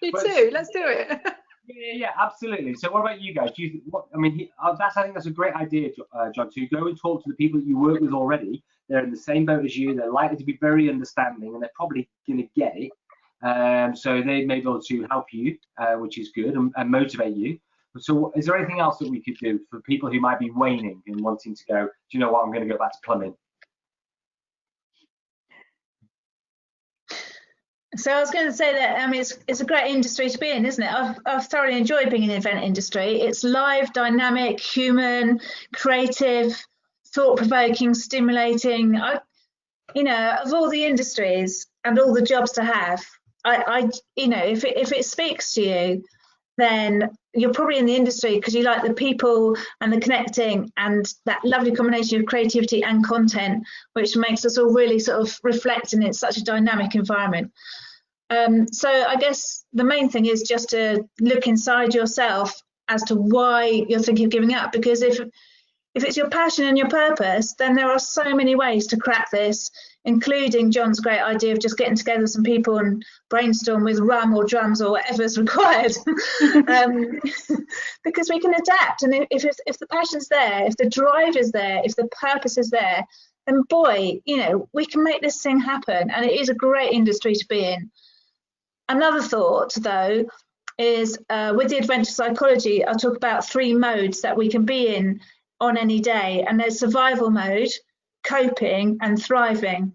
Me too. Let's do it. Yeah, absolutely. So what about you guys? Do you, I think that's a great idea, John, to go and talk to the people that you work with already. They're in the same boat as you. They're likely to be very understanding, and they're probably going to get it. So they may be able to help you, which is good, and motivate you. So is there anything else that we could do for people who might be waning and wanting to go, do you know what, I'm going to go back to plumbing? So I was going to say that it's a great industry to be in, isn't it? I've thoroughly enjoyed being in the event industry. It's live, dynamic, human, creative, thought-provoking, stimulating. Of all the industries and all the jobs to have, if it speaks to you, then you're probably in the industry because you like the people and the connecting and that lovely combination of creativity and content, which makes us all really sort of reflect, and it's such a dynamic environment. So I guess the main thing is just to look inside yourself as to why you're thinking of giving up, because if it's your passion and your purpose, then there are so many ways to crack this, including John's great idea of just getting together with some people and brainstorm with rum or drums or whatever's required. Because we can adapt, and if the passion's there, if the drive is there, if the purpose is there, then boy, we can make this thing happen, and it is a great industry to be in. Another thought, though, is with the adventure psychology, I'll talk about 3 modes that we can be in on any day, and there's survival mode, coping, and thriving.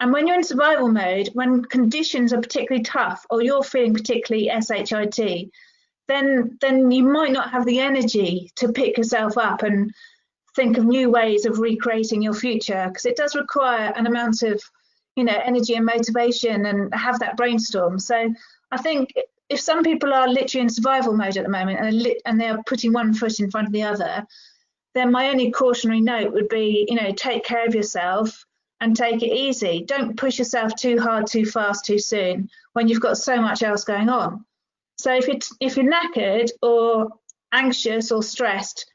And when you're in survival mode, when conditions are particularly tough or you're feeling particularly shit, then you might not have the energy to pick yourself up and think of new ways of recreating your future, because it does require an amount of energy and motivation and have that brainstorm. So I think if some people are literally in survival mode at the moment and they're putting one foot in front of the other, then my only cautionary note would be, take care of yourself and take it easy. Don't push yourself too hard, too fast, too soon when you've got so much else going on. So if you're knackered or anxious or stressed,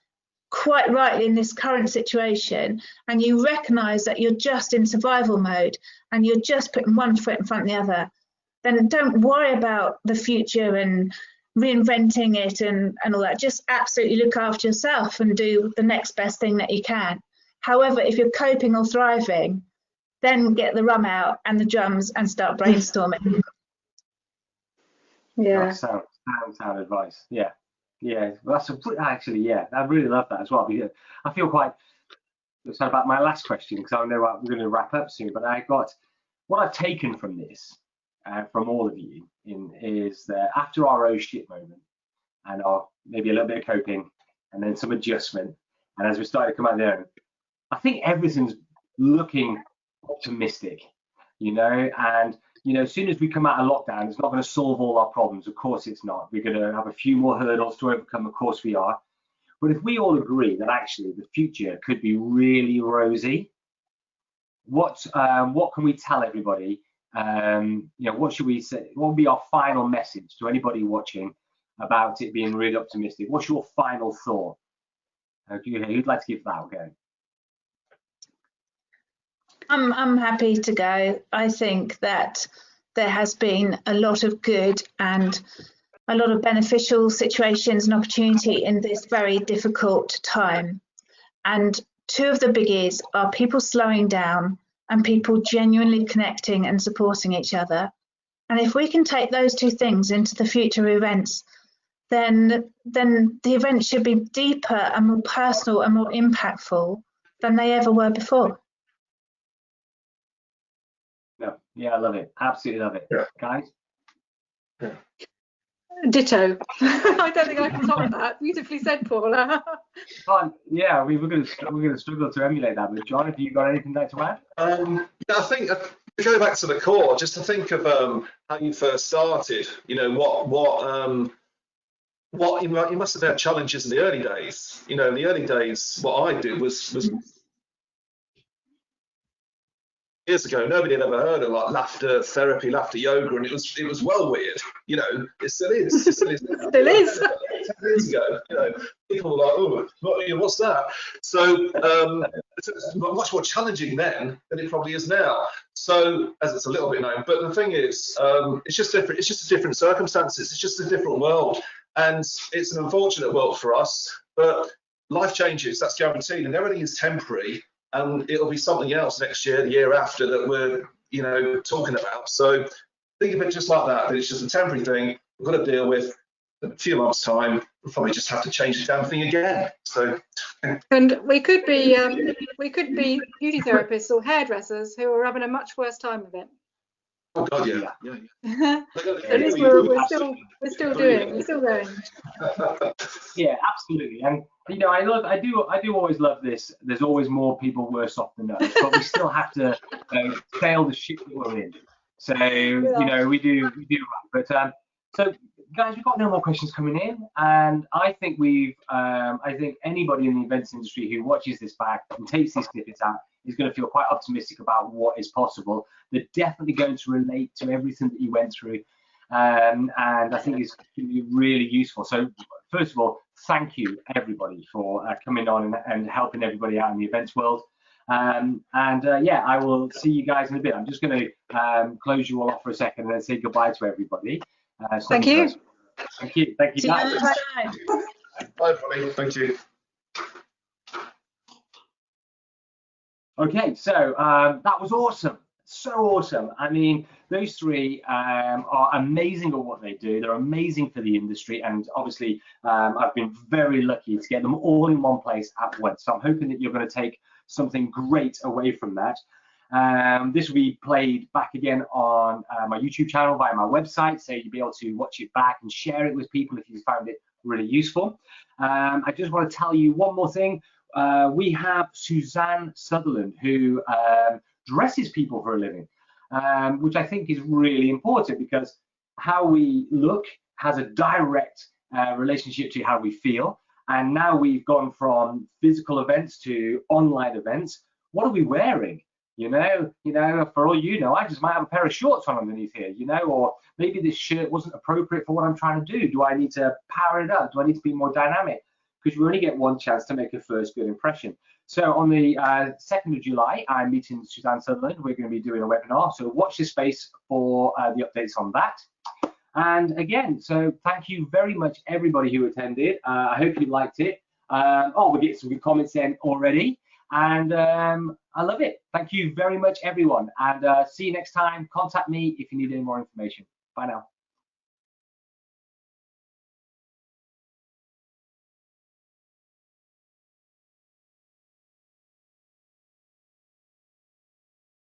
quite rightly in this current situation, and you recognise that you're just in survival mode and you're just putting one foot in front of the other, then don't worry about the future and reinventing it and all that. Just absolutely look after yourself and do the next best thing that you can. However, if you're coping or thriving, then get the rum out and the drums and start brainstorming. Yeah. Sound advice. Yeah. Well, that's I really love that as well. Because I feel quite excited about my last question, because I know we're going to wrap up soon. But what I've taken from this, from all of you, is that after our oh shit moment and our maybe a little bit of coping and then some adjustment, and as we started to come out there, I think everything's looking optimistic, and as soon as we come out of lockdown, it's not going to solve all our problems. Of course it's not. We're going to have a few more hurdles to overcome. Of course we are. But if we all agree that actually the future could be really rosy, what can we tell everybody? What should we say? What would be our final message to anybody watching about it being really optimistic? What's your final thought? Who'd like to give that a go? I'm happy to go. I think that there has been a lot of good and a lot of beneficial situations and opportunity in this very difficult time. And 2 of the biggies are people slowing down and people genuinely connecting and supporting each other. And if we can take those 2 things into the future events, then the events should be deeper and more personal and more impactful than they ever were before. Yeah, I love it. Absolutely love it. Yeah. Guys? Yeah. Ditto. I don't think I can top that. Beautifully said, Paula. Yeah, we're going to struggle to emulate that. But John, have you got anything there to add? I think to go back to the core, just to think of how you first started. What you must have had challenges in the early days. In the early days, what I did was years ago, nobody had ever heard of like laughter therapy, laughter yoga, and it was well weird. You know, it still is. It still is. Still is. 10 years ago, you know, people were like, "Oh, what's that?" So it's much more challenging then than it probably is now. So as it's a little bit known, but the thing is, it's just different. It's just a different circumstances. It's just a different world, and it's an unfortunate world for us. But life changes. That's guaranteed, and everything is temporary. And it'll be something else next year, the year after, that we're, you know, talking about. So think of it just like that. It's just a temporary thing we've got to deal with. In a few months' time, we'll probably just have to change the damn thing again. So. And we could be beauty therapists or hairdressers who are having a much worse time of it. Oh God, yeah. At least we're still going. Yeah, absolutely. And you know, I do always love this. There's always more people worse off than us, but we still have to sail the ship that we're in. So you know, we do. But so guys, we've got no more questions coming in, and I think I think anybody in the events industry who watches this back and takes these snippets out is going to feel quite optimistic about what is possible. They're definitely going to relate to everything that you went through, and I think it's going to be really useful. So first of all, thank you everybody for coming on and helping everybody out in the events world. Yeah, I will see you guys in a bit. I'm just going to close you all off for a second and then say goodbye to everybody. Thank you. Thank you. Thank you. See you next time. Bye, everybody. Thank you. Okay, so that was awesome. So awesome. I mean, those three are amazing at what they do. They're amazing for the industry, and obviously I've been very lucky to get them all in one place at once. So I'm hoping that you're going to take something great away from that. This will be played back again on my YouTube channel via my website, so you'll be able to watch it back and share it with people if you found it really useful. I just want to tell you one more thing. We have Suzanne Sutherland, who dresses people for a living, which I think is really important, because how we look has a direct relationship to how we feel. And now we've gone from physical events to online events. What are we wearing? You know, for all you know, I just might have a pair of shorts on underneath here, you know, or maybe this shirt wasn't appropriate for what I'm trying to do. Do I need to power it up? Do I need to be more dynamic? Because you only get one chance to make a first good impression. So on the 2nd of July, I'm meeting Suzanne Sutherland. We're going to be doing a webinar, so watch this space for the updates on that. And again, so thank you very much, everybody who attended. I hope you liked it. We're getting some good comments in already, and I love it. Thank you very much, everyone, and see you next time. Contact me if you need any more information. Bye now.